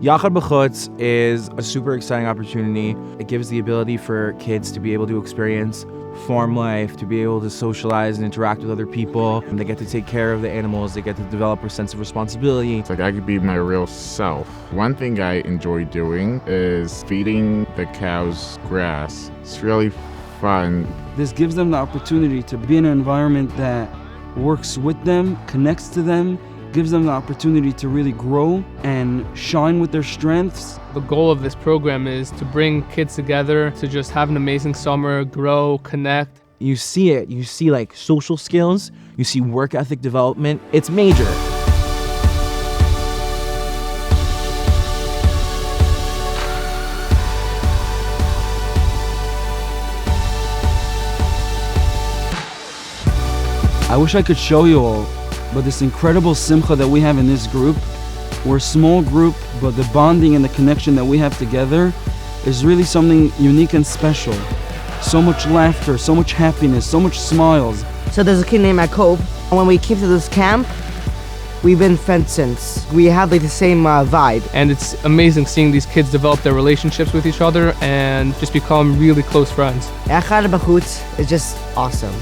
Yachad BaChutz is a super exciting opportunity. It gives the ability for kids to be able to experience farm life, to be able to socialize and interact with other people. And they get to take care of the animals. They get to develop a sense of responsibility. It's like I could be my real self. One thing I enjoy doing is feeding the cows grass. It's really fun. This gives them the opportunity to be in an environment that works with them, connects to them, gives them the opportunity to really grow and shine with their strengths. The goal of this program is to bring kids together to just have an amazing summer, grow, connect. You see it. You see like social skills. You see work ethic development. It's major. I wish I could show you all, but this incredible simcha that we have in this group, we're a small group, but the bonding and the connection that we have together is really something unique and special. So much laughter, so much happiness, so much smiles. So there's a kid named Jacob, and when we came to this camp, we've been friends since. We have like the same vibe. And it's amazing seeing these kids develop their relationships with each other and just become really close friends. Yachad BaChutz is just awesome.